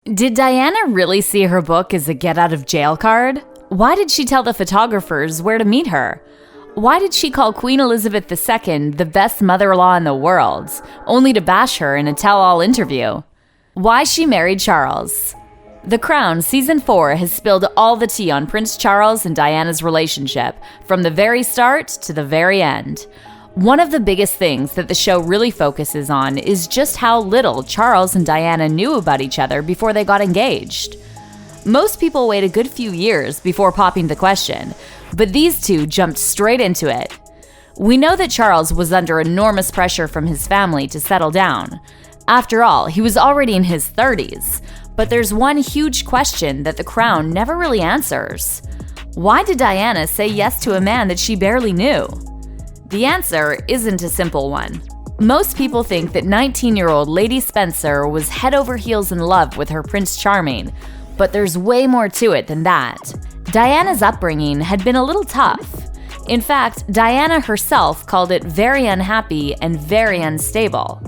Did Diana really see her book as a get-out-of-jail card? Why did she tell the photographers where to meet her? Why did she call Queen Elizabeth II the best mother-in-law in the world, only to bash her in a tell-all interview? Why she married Charles? The Crown Season 4 has spilled all the tea on Prince Charles and Diana's relationship, from the very start to the very end. One of the biggest things that the show really focuses on is just how little Charles and Diana knew about each other before they got engaged. Most people wait a good few years before popping the question, but these two jumped straight into it. We know that Charles was under enormous pressure from his family to settle down. After all, he was already in his 30s, but there's one huge question that the Crown never really answers. Why did Diana say yes to a man that she barely knew? The answer isn't a simple one. Most people think that 19-year-old Lady Spencer was head over heels in love with her Prince Charming, but there's way more to it than that. Diana's upbringing had been a little tough. In fact, Diana herself called it very unhappy and very unstable.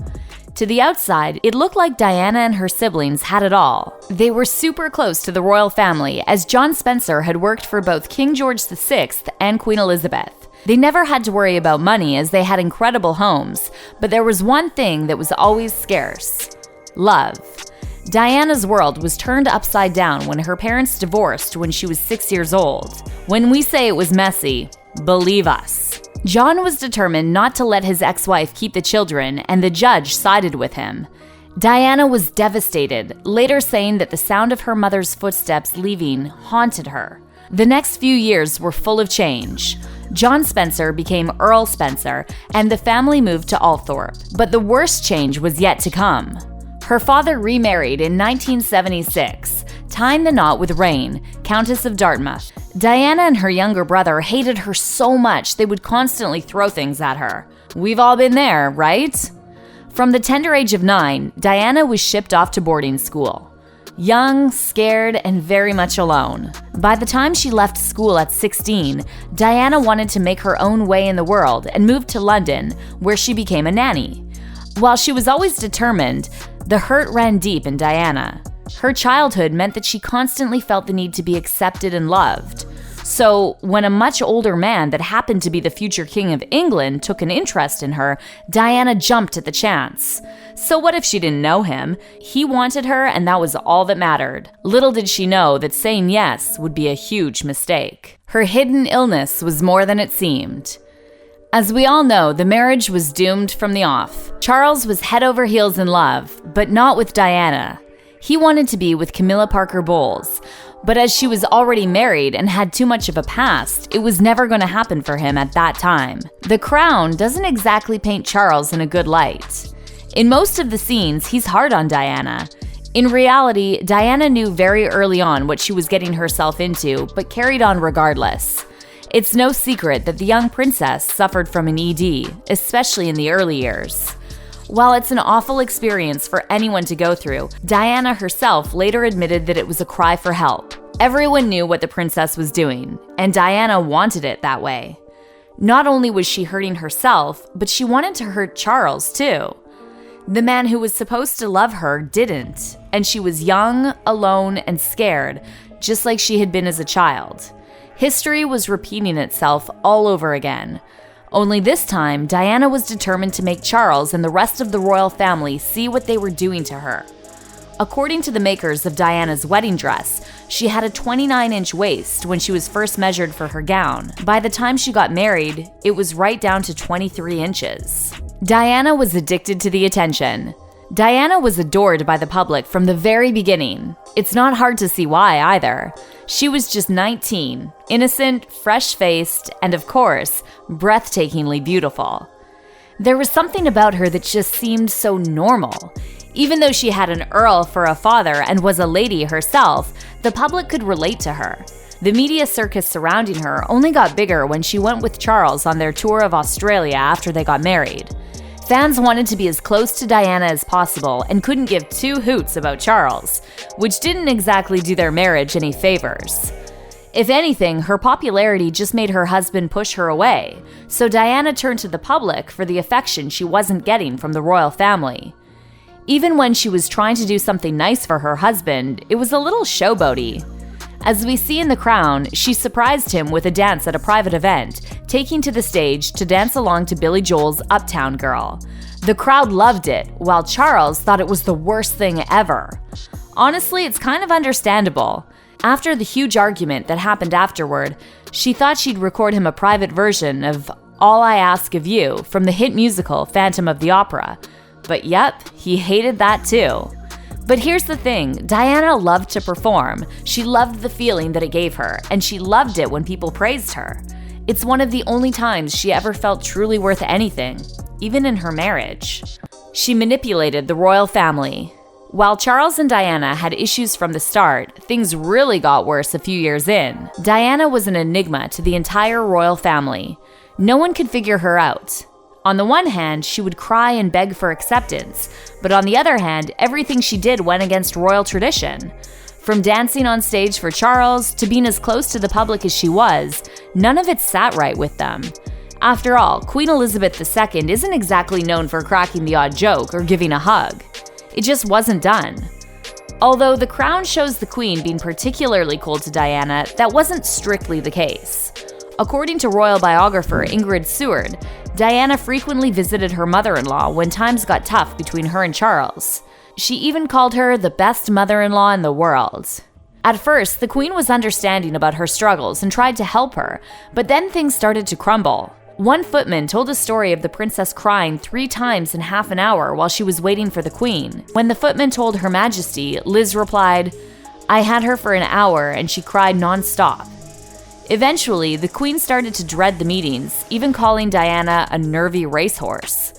To the outside, it looked like Diana and her siblings had it all. They were super close to the royal family, as John Spencer had worked for both King George VI and Queen Elizabeth. They never had to worry about money as they had incredible homes, but there was one thing that was always scarce: love. Diana's world was turned upside down when her parents divorced when she was 6 years old. When we say it was messy, believe us. John was determined not to let his ex-wife keep the children, and the judge sided with him. Diana was devastated, later saying that the sound of her mother's footsteps leaving haunted her. The next few years were full of change. John Spencer became Earl Spencer, and the family moved to Althorpe. But the worst change was yet to come. Her father remarried in 1976, tying the knot with Rain, Countess of Dartmouth. Diana and her younger brother hated her so much they would constantly throw things at her. We've all been there, right? From the tender age of 9, Diana was shipped off to boarding school. Young, scared, and very much alone. By the time she left school at 16, Diana wanted to make her own way in the world and moved to London, where she became a nanny. While she was always determined, the hurt ran deep in Diana. Her childhood meant that she constantly felt the need to be accepted and loved. So, when a much older man that happened to be the future King of England took an interest in her, Diana jumped at the chance. So what if she didn't know him? He wanted her, and that was all that mattered. Little did she know that saying yes would be a huge mistake. Her hidden illness was more than it seemed. As we all know, the marriage was doomed from the off. Charles was head over heels in love, but not with Diana. He wanted to be with Camilla Parker Bowles, but as she was already married and had too much of a past, it was never going to happen for him at that time. The Crown doesn't exactly paint Charles in a good light. In most of the scenes, he's hard on Diana. In reality, Diana knew very early on what she was getting herself into, but carried on regardless. It's no secret that the young princess suffered from an ED, especially in the early years. While it's an awful experience for anyone to go through, Diana herself later admitted that it was a cry for help. Everyone knew what the princess was doing, and Diana wanted it that way. Not only was she hurting herself, but she wanted to hurt Charles too. The man who was supposed to love her didn't, and she was young, alone, and scared, just like she had been as a child. History was repeating itself all over again. Only this time, Diana was determined to make Charles and the rest of the royal family see what they were doing to her. According to the makers of Diana's wedding dress, she had a 29-inch waist when she was first measured for her gown. By the time she got married, it was right down to 23 inches. Diana was addicted to the attention. Diana was adored by the public from the very beginning. It's not hard to see why either. She was just 19, innocent, fresh-faced, and of course, breathtakingly beautiful. There was something about her that just seemed so normal. Even though she had an earl for a father and was a lady herself, the public could relate to her. The media circus surrounding her only got bigger when she went with Charles on their tour of Australia after they got married. Fans wanted to be as close to Diana as possible and couldn't give two hoots about Charles, which didn't exactly do their marriage any favors. If anything, her popularity just made her husband push her away, so Diana turned to the public for the affection she wasn't getting from the royal family. Even when she was trying to do something nice for her husband, it was a little showboaty. As we see in The Crown, she surprised him with a dance at a private event, taking to the stage to dance along to Billy Joel's Uptown Girl. The crowd loved it, while Charles thought it was the worst thing ever. Honestly, it's kind of understandable. After the huge argument that happened afterward, she thought she'd record him a private version of All I Ask of You from the hit musical Phantom of the Opera. But yep, he hated that too. But here's the thing, Diana loved to perform. She loved the feeling that it gave her, and she loved it when people praised her. It's one of the only times she ever felt truly worth anything, even in her marriage. She manipulated the royal family. While Charles and Diana had issues from the start, things really got worse a few years in. Diana was an enigma to the entire royal family. No one could figure her out. On the one hand, she would cry and beg for acceptance, but on the other hand, everything she did went against royal tradition. From dancing on stage for Charles to being as close to the public as she was, none of it sat right with them. After all, Queen Elizabeth II isn't exactly known for cracking the odd joke or giving a hug. It just wasn't done. Although The Crown shows the Queen being particularly cold to Diana, that wasn't strictly the case. According to royal biographer Ingrid Seward, Diana frequently visited her mother-in-law when times got tough between her and Charles. She even called her the best mother-in-law in the world. At first, the Queen was understanding about her struggles and tried to help her, but then things started to crumble. One footman told a story of the princess crying 3 times in half an hour while she was waiting for the Queen. When the footman told Her Majesty, Liz replied, "I had her for an hour and she cried non-stop." Eventually, the Queen started to dread the meetings, even calling Diana a nervy racehorse.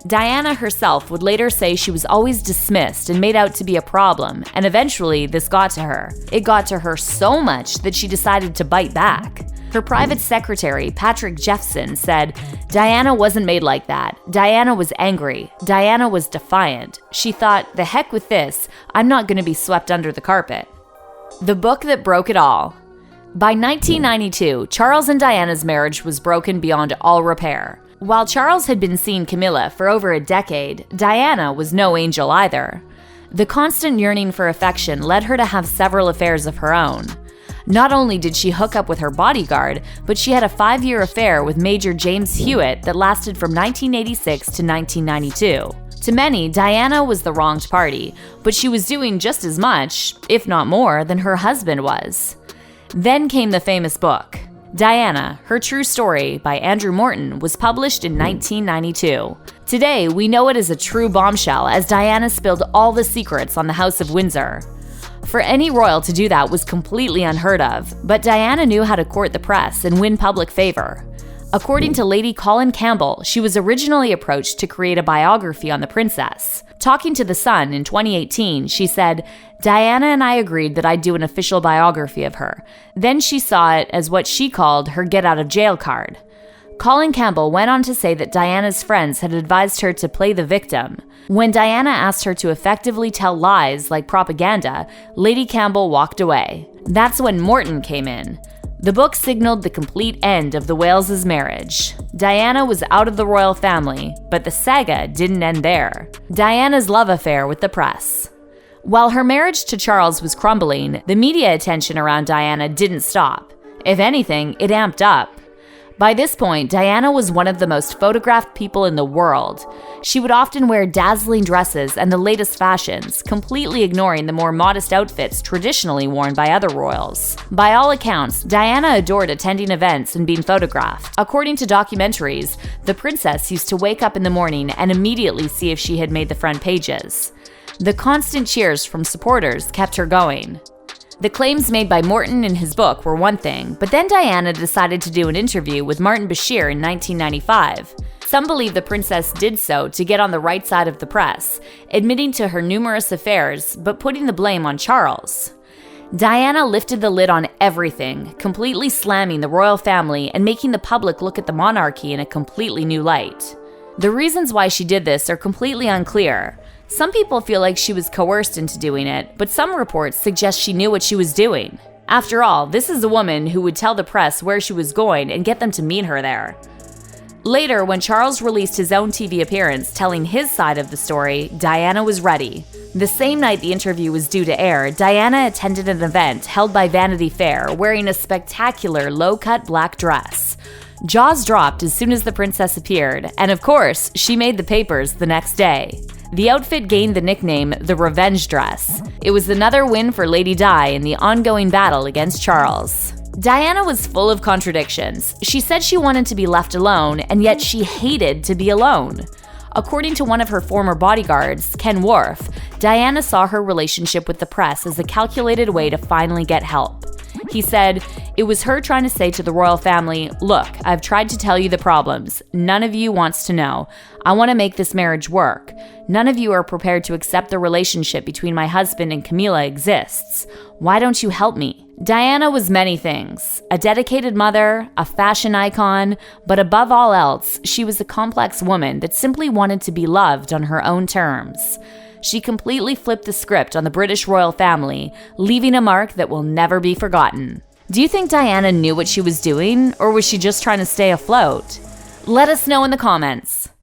Diana herself would later say she was always dismissed and made out to be a problem, and eventually this got to her. It got to her so much that she decided to bite back. Her private secretary, Patrick Jeffson, said, "Diana wasn't made like that. Diana was angry. Diana was defiant. She thought, the heck with this, I'm not going to be swept under the carpet." The book that broke it all. By 1992, Charles and Diana's marriage was broken beyond all repair. While Charles had been seeing Camilla for over a decade, Diana was no angel either. The constant yearning for affection led her to have several affairs of her own. Not only did she hook up with her bodyguard, but she had a 5-year affair with Major James Hewitt that lasted from 1986 to 1992. To many, Diana was the wronged party, but she was doing just as much, if not more, than her husband was. Then came the famous book. Diana, Her True Story by Andrew Morton was published in 1992. Today, we know it as a true bombshell as Diana spilled all the secrets on the House of Windsor. For any royal to do that was completely unheard of, but Diana knew how to court the press and win public favor. According to Lady Colin Campbell, she was originally approached to create a biography on the princess. Talking to The Sun in 2018, she said, "Diana and I agreed that I'd do an official biography of her. Then she saw it as what she called her get-out-of-jail card." Colin Campbell went on to say that Diana's friends had advised her to play the victim. When Diana asked her to effectively tell lies like propaganda, Lady Campbell walked away. That's when Morton came in. The book signaled the complete end of the Wales' marriage. Diana was out of the royal family, but the saga didn't end there. Diana's love affair with the press. While her marriage to Charles was crumbling, the media attention around Diana didn't stop. If anything, it amped up. By this point, Diana was one of the most photographed people in the world. She would often wear dazzling dresses and the latest fashions, completely ignoring the more modest outfits traditionally worn by other royals. By all accounts, Diana adored attending events and being photographed. According to documentaries, the princess used to wake up in the morning and immediately see if she had made the front pages. The constant cheers from supporters kept her going. The claims made by Morton in his book were one thing, but then Diana decided to do an interview with Martin Bashir in 1995. Some believe the princess did so to get on the right side of the press, admitting to her numerous affairs, but putting the blame on Charles. Diana lifted the lid on everything, completely slamming the royal family and making the public look at the monarchy in a completely new light. The reasons why she did this are completely unclear. Some people feel like she was coerced into doing it, but some reports suggest she knew what she was doing. After all, this is a woman who would tell the press where she was going and get them to meet her there. Later, when Charles released his own TV appearance telling his side of the story, Diana was ready. The same night the interview was due to air, Diana attended an event held by Vanity Fair wearing a spectacular low-cut black dress. Jaws dropped as soon as the princess appeared, and of course, she made the papers the next day. The outfit gained the nickname the Revenge Dress. It was another win for Lady Di in the ongoing battle against Charles. Diana was full of contradictions. She said she wanted to be left alone, and yet she hated to be alone. According to one of her former bodyguards, Ken Worf, Diana saw her relationship with the press as a calculated way to finally get help. He said, "It was her trying to say to the royal family, look, I've tried to tell you the problems. None of you wants to know. I want to make this marriage work. None of you are prepared to accept the relationship between my husband and Camilla exists. Why don't you help me?" Diana was many things: a dedicated mother, a fashion icon, but above all else, she was a complex woman that simply wanted to be loved on her own terms. She completely flipped the script on the British royal family, leaving a mark that will never be forgotten. Do you think Diana knew what she was doing, or was she just trying to stay afloat? Let us know in the comments.